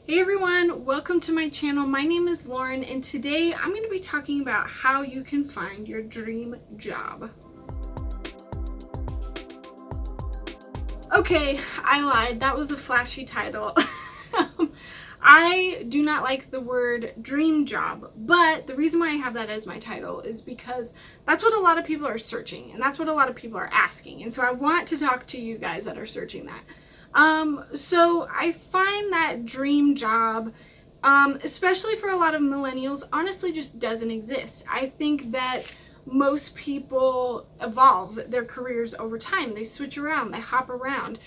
Hey everyone, welcome to my channel. My name is Lauren and today I'm going to be talking about how you can find your dream job. Okay, I lied. That was a flashy title. I do not like the word dream job, but the reason why I have that as my title is because that's what a lot of people are searching and that's what a lot of people are asking. And so I want to talk to you guys that are searching that. So I find that dream job, especially for a lot of millennials, honestly just doesn't exist. I think that most people evolve their careers over time. They switch around, they hop around.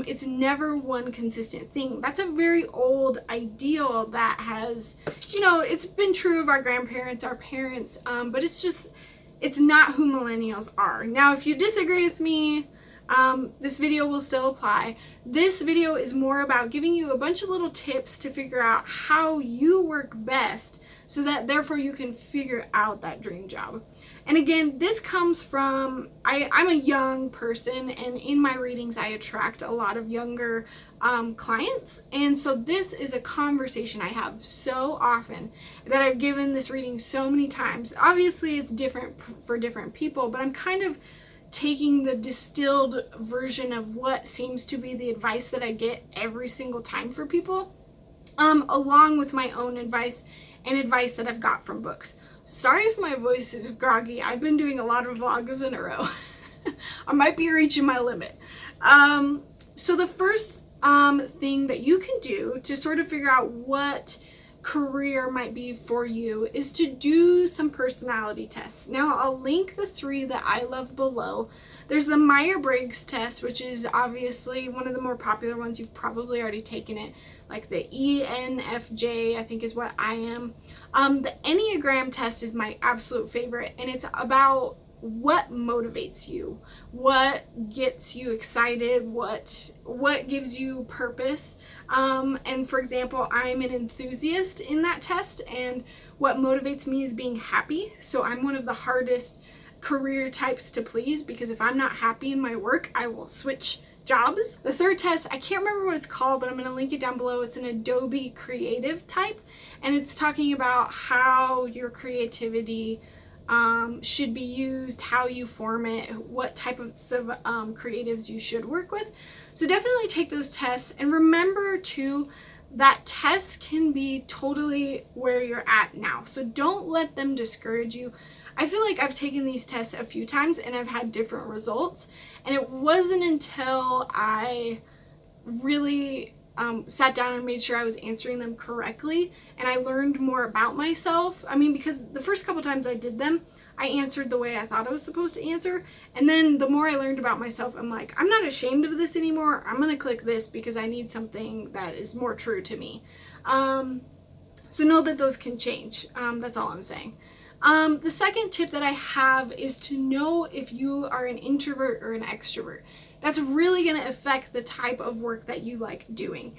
It's never one consistent thing. That's a very old ideal that has, it's been true of our grandparents, our parents, but it's not who millennials are. Now, if you disagree with me, this video will still apply. This video is more about giving you a bunch of little tips to figure out how you work best so that therefore you can figure out that dream job. And again, this comes from, I'm a young person, and in my readings I attract a lot of younger clients, and so this is a conversation I have so often that I've given this reading so many times. Obviously it's different for different people, but I'm kind of taking the distilled version of what seems to be the advice that I get every single time for people, along with my own advice and advice that I've got from books. Sorry if my voice is groggy. I've been doing a lot of vlogs in a row. I might be reaching my limit. So the first thing that you can do to sort of figure out what career might be for you is to do some personality tests. Now, I'll link the 3 that I love below. There's the Myers-Briggs test, which is obviously one of the more popular ones. You've probably already taken it, like the ENFJ, I think is what I am. The Enneagram test is my absolute favorite, and it's about what motivates you, what gets you excited, what gives you purpose. And for example, I'm an enthusiast in that test, and what motivates me is being happy. So I'm one of the hardest career types to please, because if I'm not happy in my work, I will switch jobs. The third test, I can't remember what it's called, but I'm going to link it down below. It's an Adobe creative type, and it's talking about how your creativity should be used, how you form it, what type of creatives you should work with. So definitely take those tests, and remember too that tests can be totally where you're at now. So don't let them discourage you. I feel like I've taken these tests a few times and I've had different results, and it wasn't until I really sat down and made sure I was answering them correctly and I learned more about myself. I mean, because the first couple times I did them, I answered the way I thought I was supposed to answer, and then the more I learned about myself, I'm like, I'm not ashamed of this anymore. I'm gonna click this because I need something that is more true to me. So know that those can change. That's all I'm saying. The second tip that I have is to know if you are an introvert or an extrovert. That's really going to affect the type of work that you like doing.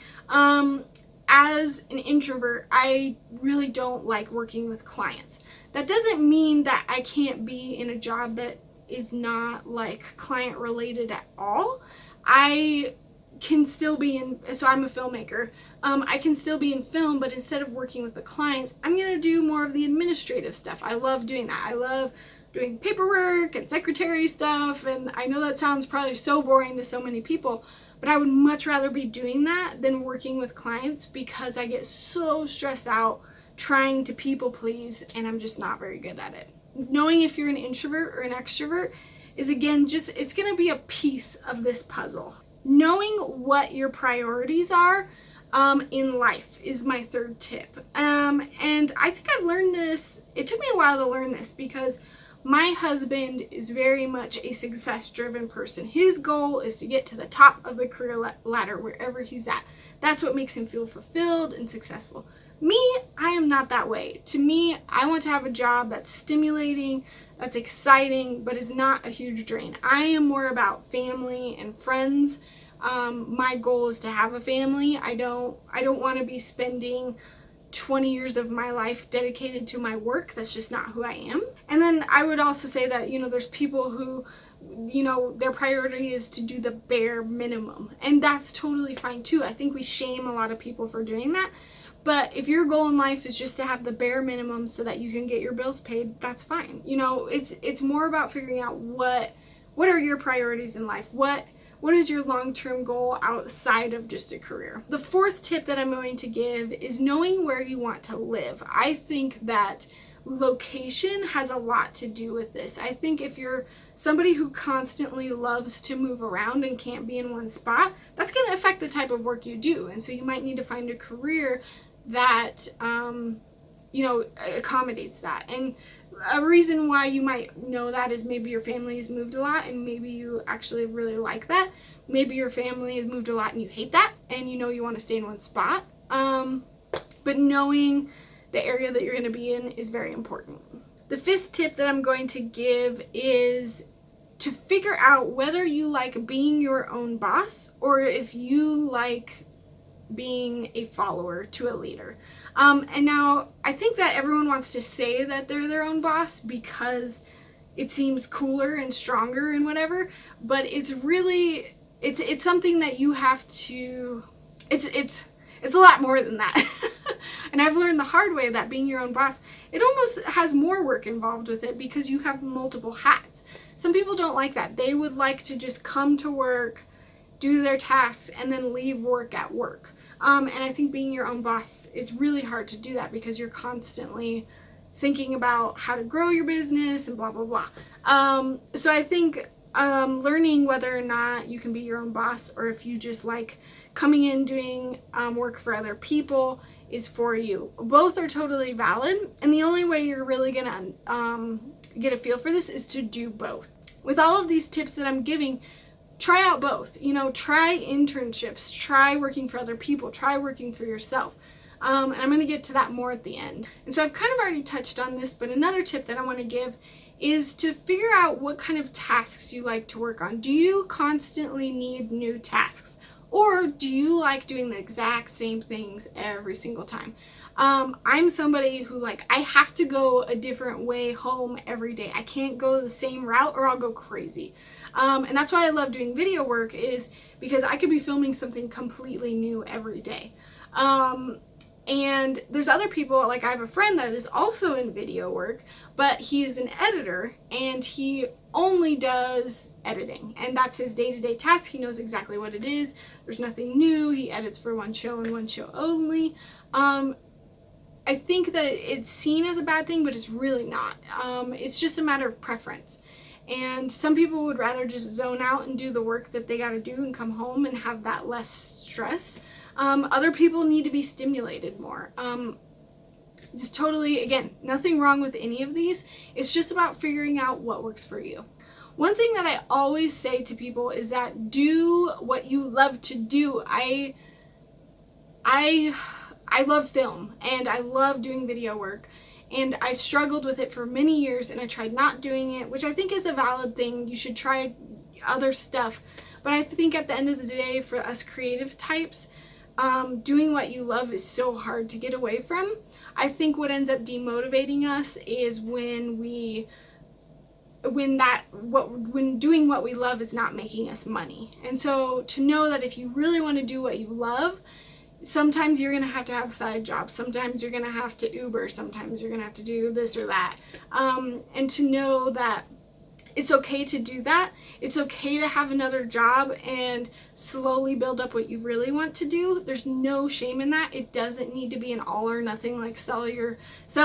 As an introvert, I really don't like working with clients. That doesn't mean that I can't be in a job that is not like client related at all. I can still be in, so I'm a filmmaker. I can still be in film, but instead of working with the clients, I'm going to do more of the administrative stuff. I love doing that. I love doing paperwork and secretary stuff, and I know that sounds probably so boring to so many people, but I would much rather be doing that than working with clients, because I get so stressed out trying to people please, and I'm just not very good at it. Knowing if you're an introvert or an extrovert is, again, it's going to be a piece of this puzzle. Knowing what your priorities are in life is my third tip. And I think I've learned this, it took me a while to learn this, because my husband is very much a success-driven person. His goal is to get to the top of the career ladder wherever he's at. That's what makes him feel fulfilled and successful. Me, I am not that way. To me, I want to have a job that's stimulating, that's exciting, but is not a huge drain. I am more about family and friends. My goal is to have a family. I don't want to be spending 20 years of my life dedicated to my work. That's just not who I am. And then I would also say that, there's people who, their priority is to do the bare minimum. And that's totally fine too. I think we shame a lot of people for doing that. But if your goal in life is just to have the bare minimum so that you can get your bills paid, that's fine. It's more about figuring out what are your priorities in life? What is your long-term goal outside of just a career? The fourth tip that I'm going to give is knowing where you want to live. I think that location has a lot to do with this. I think if you're somebody who constantly loves to move around and can't be in one spot, that's going to affect the type of work you do. And so you might need to find a career that accommodates that. And a reason why you might know that is maybe your family has moved a lot and maybe you actually really like that. Maybe your family has moved a lot and you hate that and you want to stay in one spot. But knowing the area that you're going to be in is very important. The fifth tip that I'm going to give is to figure out whether you like being your own boss or if you like being a follower to a leader. And now I think that everyone wants to say that they're their own boss because it seems cooler and stronger and whatever, but it's really, it's something that you have to, it's a lot more than that. And I've learned the hard way that being your own boss, it almost has more work involved with it because you have multiple hats. Some people don't like that. They would like to just come to work, do their tasks, and then leave work at work. And I think being your own boss is really hard to do that because you're constantly thinking about how to grow your business and blah, blah, blah. So I think learning whether or not you can be your own boss or if you just like coming in doing work for other people is for you. Both are totally valid. And the only way you're really going to get a feel for this is to do both. With all of these tips that I'm giving, try out both. Try internships, try working for other people, try working for yourself. And I'm going to get to that more at the end. And so I've kind of already touched on this, but another tip that I want to give is to figure out what kind of tasks you like to work on. Do you constantly need new tasks? Or do you like doing the exact same things every single time? I'm somebody who I have to go a different way home every day. I can't go the same route or I'll go crazy. And that's why I love doing video work, is because I could be filming something completely new every day. And there's other people, I have a friend that is also in video work, but he's an editor and he only does editing. And that's his day-to-day task. He knows exactly what it is. There's nothing new. He edits for one show and one show only. I think that it's seen as a bad thing, but it's really not. It's just a matter of preference. And some people would rather just zone out and do the work that they got to do and come home and have that less stress. Other people need to be stimulated more. Just totally, again, nothing wrong with any of these. It's just about figuring out what works for you. One thing that I always say to people is that do what you love to do. I love film and I love doing video work, and I struggled with it for many years and I tried not doing it, which I think is a valid thing. You should try other stuff. But I think at the end of the day, for us creative types, doing what you love is so hard to get away from. I think what ends up demotivating us is when doing what we love is not making us money. And so to know that if you really want to do what you love, sometimes you're going to have side jobs. Sometimes you're going to have to Uber. Sometimes you're going to have to do this or that. And to know that it's okay to do that. It's okay to have another job and slowly build up what you really want to do. There's no shame in that. It doesn't need to be an all or nothing, like sell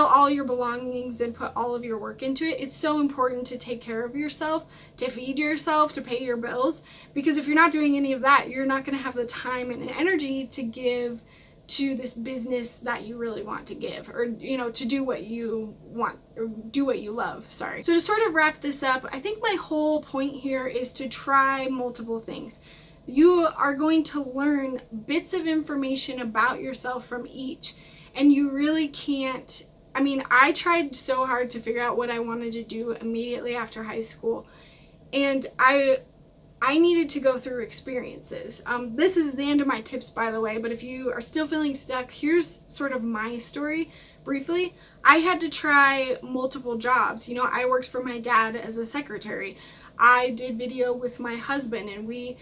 all your belongings and put all of your work into it. It's so important to take care of yourself, to feed yourself, to pay your bills, because if you're not doing any of that, you're not going to have the time and energy to give to this business that you really want to give, or to do what you want, or do what you love. So to sort of wrap this up, I think my whole point here is to try multiple things. You are going to learn bits of information about yourself from each, and you really can't, I tried so hard to figure out what I wanted to do immediately after high school, and I I needed to go through experiences. This is the end of my tips, by the way, but if you are still feeling stuck, here's sort of my story briefly. I had to try multiple jobs. You know, I worked for my dad as a secretary. I did video with my husband, and we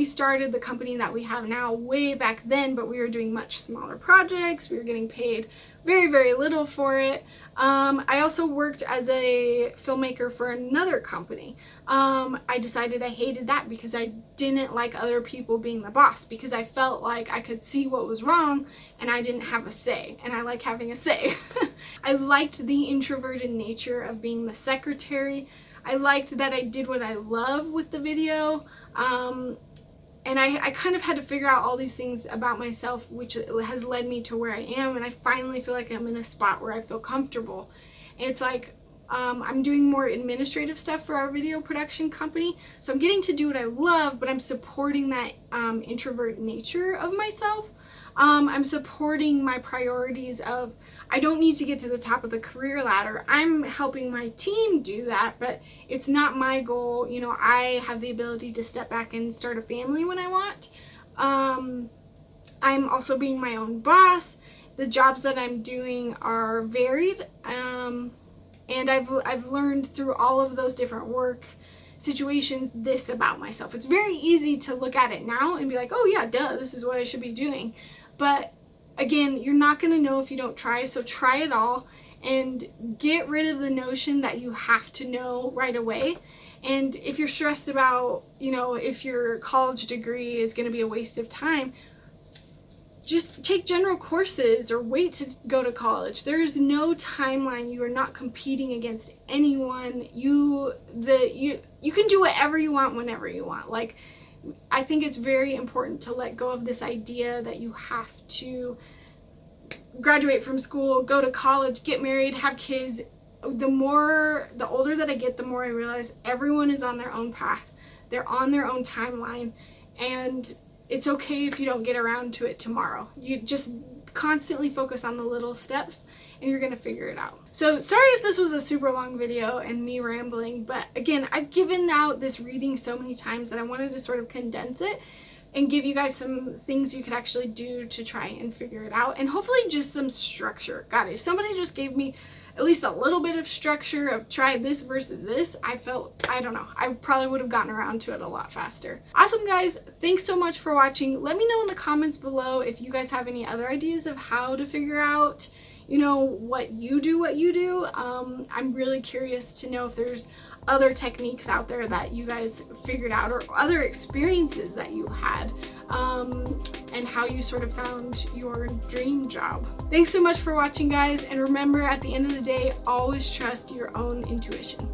started the company that we have now way back then, but we were doing much smaller projects. We were getting paid very, very little for it. I also worked as a filmmaker for another company. I decided I hated that because I didn't like other people being the boss, because I felt like I could see what was wrong and I didn't have a say, and I like having a say. I liked the introverted nature of being the secretary. I liked that I did what I love with the video. And I kind of had to figure out all these things about myself, which has led me to where I am. And I finally feel like I'm in a spot where I feel comfortable. And it's like, I'm doing more administrative stuff for our video production company. So I'm getting to do what I love, but I'm supporting that introvert nature of myself. I'm supporting my priorities of, I don't need to get to the top of the career ladder. I'm helping my team do that, but it's not my goal. You know, I have the ability to step back and start a family when I want. I'm also being my own boss. The jobs that I'm doing are varied. And I've learned through all of those different work situations this about myself. It's very easy to look at it now and be like, oh yeah, duh, this is what I should be doing. But again, you're not going to know if you don't try, so try it all and get rid of the notion that you have to know right away. And if you're stressed about, you know, if your college degree is going to be a waste of time, just take general courses or wait to go to college. There's no timeline. You are not competing against anyone. You can do whatever you want whenever you want. Like, I think it's very important to let go of this idea that you have to graduate from school, go to college, get married, have kids. The older that I get, the more I realize everyone is on their own path. They're on their own timeline, and it's okay if you don't get around to it tomorrow. You just constantly focus on the little steps and you're gonna figure it out. So sorry if this was a super long video and me rambling, but again, I've given out this reading so many times that I wanted to sort of condense it and give you guys some things you could actually do to try and figure it out, and hopefully just some structure. God, if somebody just gave me at least a little bit of structure of try this versus this, I don't know, I probably would have gotten around to it a lot faster. Awesome, guys. Thanks so much for watching. Let me know in the comments below if you guys have any other ideas of how to figure out, you know, what you do. I'm really curious to know if there's other techniques out there that you guys figured out, or other experiences that you had, and how you sort of found your dream job. Thanks so much for watching, guys, and remember, at the end of the day, always trust your own intuition.